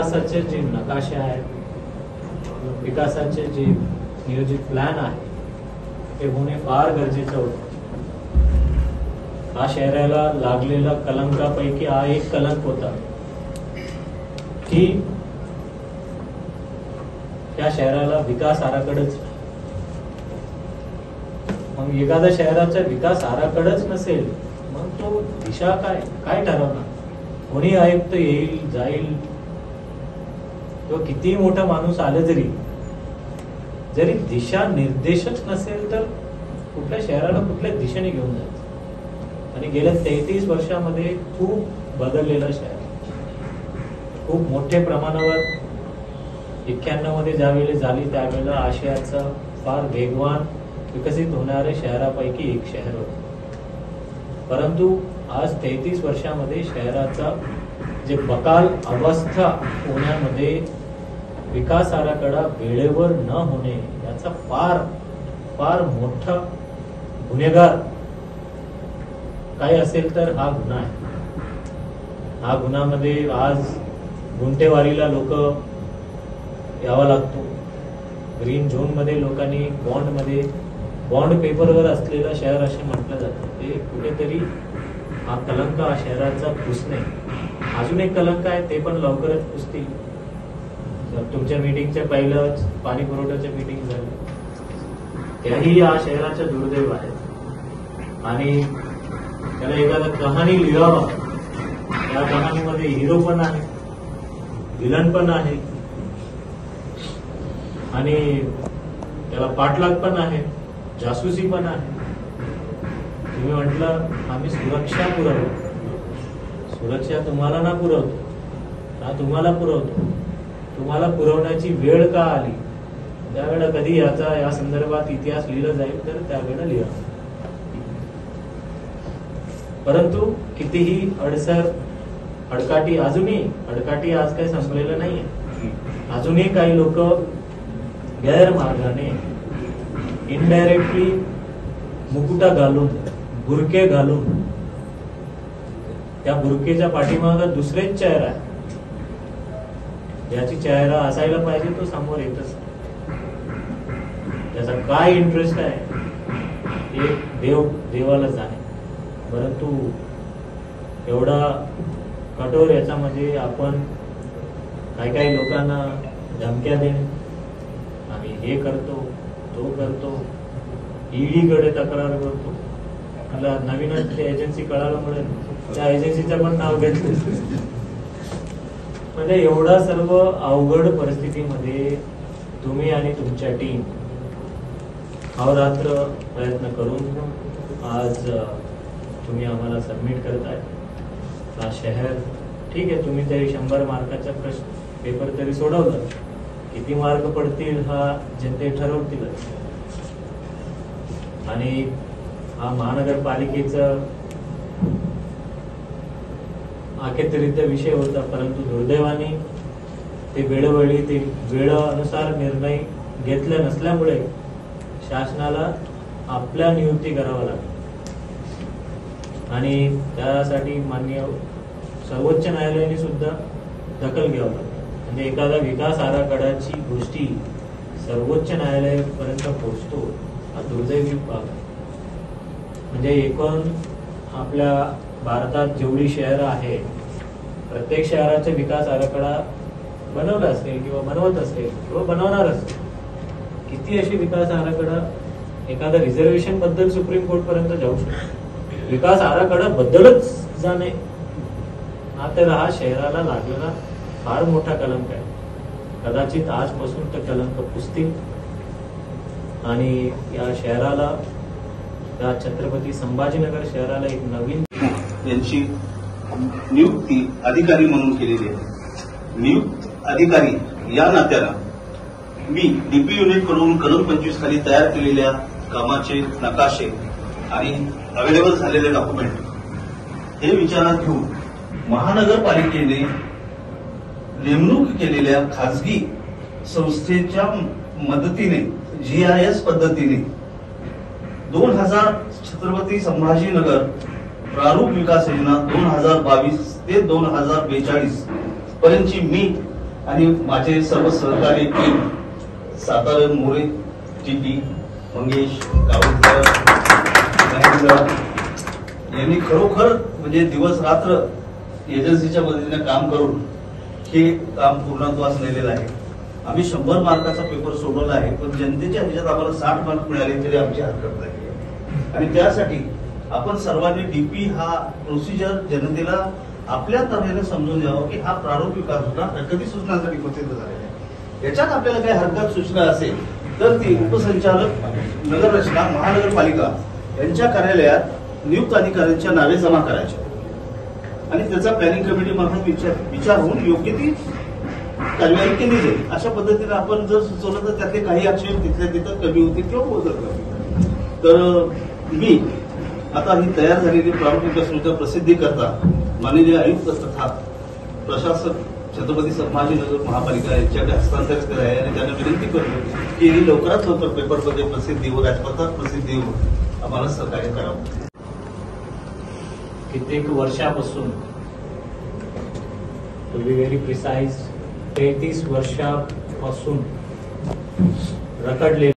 विकासाचे जे नकाशे आहेत, विकासाचे जे नियोजित प्लॅन आहे ते होणे फार गरजेचं होतं. हा शहराला लागलेला कलंकापैकी हा एक कलंक होता की त्या शहराला विकास आराखडाच. मग एखाद्या शहराचा विकास आराखडाच नसेल मग तो दिशा काय काय ठरवणार? कोणी आयुक्त येईल जाईल किंवा किती मोठा माणूस आले जरी दिशा निर्देशच नसेल तर कुठल्या शहराला कुठल्या दिशेने घेऊन जायचं? आणि गेल्या 33 वर्षामध्ये खूप बदललेलं शहर, खूप मोठ्या प्रमाणावर 91 मध्ये ज्यावेळी झाली त्यावेळेला आशियाचं फार वेगवान विकसित होणारे शहरापैकी एक शहर होतं. परंतु आज 33 वर्षामध्ये शहराचा जे बकाल अवस्था होण्यामध्ये विकास आराखडा वेळेवर न होणे याचा फार फार मोठा गुन्हेगार काय असेल तर हा गुन्हा आहे. हा गुन्ह्यामध्ये आज गुंठेवारीला लोक यावं लागतो. ग्रीन झोन मध्ये लोकांनी बॉन्ड पेपरवर असलेलं शहर असे म्हटलं जातं. ते कुठेतरी हा कलंक हा शहराचा पुसणे. अजून एक कलंक आहे ते पण लवकरच पुसतील. तुमच्या मीटिंगच्या पहिलंच पाणी पुरवठ्याच्या मीटिंग झाली त्याही या शहराच्या दुर्दैव आहे. आणि त्याला एखादा कहाणी लिहावा, त्या कहाणीमध्ये हिरो पण आहे, विलन पण आहे आणि त्याला पाठलाग पण आहे, जासूसी पण आहे. तुम्ही म्हटलं आम्ही सुरक्षा पुरवतो. सुरक्षा तुम्हाला ना पुरवतो ना तुम्हाला पुरवतो. तुम्हाला पुरवण्याची वेळ का आली त्यावेळेला कधी या संदर्भात इतिहास लिहिला जाईल तर त्यावेळेला लिहा. परंतु कितीही अडकाटी अडकाटी आज काही संपलेलं नाहीये. अजूनही काही लोक गैरमार्गाने इनडायरेक्टली मुकुटा घालून बुरके घालून त्या बुरकेच्या पाठीमागे दुसरेच चेहरा आहे. ज्याची चेहरा असायला पाहिजे तो समोर येतच. त्याचा काय इंटरेस्ट आहे हे देवाला जाणे. परंतु एवढा कठोर याच्यामध्ये आपण काही लोकांना धमक्या देणे, आम्ही हे करतो तो करतो, ईडी कडे तक्रार करतो. मला नवीनच एजन्सी कळायला मिळेल त्या एजन्सीचं पण नाव घेतलं. म्हणजे एवढा सर्व अवघड परिस्थितीमध्ये तुम्ही आणि तुमच्या टीम अहोरात्र प्रयत्न करून आज तुम्ही आम्हाला सबमिट करताय. हा शहर ठीक आहे, तुम्ही तरी 100 मार्काचा प्रश्न पेपर तरी सोडवलं. किती मार्क पडतील हा जनते ठरवतीलच. आणि हा महानगरपालिकेचा आखेतरीचा विषय होता. परंतु दुर्दैवाने ते वेळोवेळी ते वेळानुसार निर्णय घेतले नसल्यामुळे शासनाला आपल्या नियुक्ती करावा लागली आणि त्यासाठी माननीय सर्वोच्च न्यायालयाने सुद्धा दखल घ्यावी लागली. म्हणजे एखादा विकास आराखड्याची गोष्टी सर्वोच्च न्यायालयापर्यंत पोहोचतो हा दुर्दैवी भाग आहे. म्हणजे एकूण आपल्या भारतात जेवढी शहरं आहे प्रत्येक शहराचा विकास आराखडा बनवला असेल किंवा बनवत असेल किंवा बनवणार असेल. किती अशी विकास आराखडा एखादा रिझर्वेशन बद्दल सुप्रीम कोर्ट पर्यंत जाऊ शकतो. विकास आराखडा बद्दलच जाणे हा तर हा शहराला लागलेला फार मोठा कलंक आहे. कदाचित आजपासून ते कलंक पुसतील आणि या शहराला, या छत्रपती संभाजीनगर शहराला एक नवीन यांची नियुक्ती अधिकारी म्हणून केलेली आहे. नियुक्त अधिकारी या नात्यानं मी डीपी युनिट कडून कलम 25 खाली तयार केलेल्या कामाचे नकाशे आणि अवेलेबल झालेले डॉक्युमेंट हे विचारात घेऊन महानगरपालिकेने नेमणूक केलेल्या खासगी संस्थेच्या मदतीने GIS पद्धतीने 2000 छत्रपती संभाजीनगर प्रारूप विकास योजना 2022 ते 2042 पर्यंतची मी आणि माझे सर्व सहकारी टीम सातारा मोरे टीपी मंगेश गावकर महेंद्र यांनी खरोखर म्हणजे दिवस रात्र एजन्सीच्या मदतीने काम करून हे काम पूर्णत्वास नेलेलं आहे. आम्ही 100 मार्काचा पेपर सोडवला आहे, पण जनतेच्या ह्याच्यात आम्हाला 60 मार्क मिळाले तरी आमची हरकत नाही. आणि त्यासाठी आपण सर्वांनी डीपी हा प्रोसिजर जनतेला आपल्या तऱ्हेने समजून द्यावं की हा प्रारूप विकास होता, कधी सूचनांसाठी प्रसिद्ध झालेला आहे. याच्यात आपल्याला काही हरकत सूचना असेल तर ती उपसंचालक नगररचना महानगरपालिका यांच्या कार्यालयात नियुक्त अधिकाऱ्यांच्या नावे जमा करायच्या आणि त्याचा प्लॅनिंग कमिटी मार्फत विचार होऊन योग्य ती कार्यवाही केली जाईल. अशा पद्धतीने आपण जर सुचवलं तर त्यातले काही आक्षेप तिथल्या तिथं कमी होतील किंवा होत कमी. तर मी आता ही तयार झालेली प्रारूप विकास योजना प्रसिद्धी करता माननीय आयुक्त तथा प्रशासक छत्रपती संभाजीनगर महापालिका यांच्याकडे हस्तांतरित करत आहे आणि त्यांना विनंती करतो की ही लवकरात लवकर पेपरमध्ये प्रसिद्धी व राजपत्रात प्रसिद्धी होऊन आम्हाला सहकार्य करावं. कित्येक वर्षापासून टू बी व्हेरी प्रिसाइज 33 वर्षापासून रखडले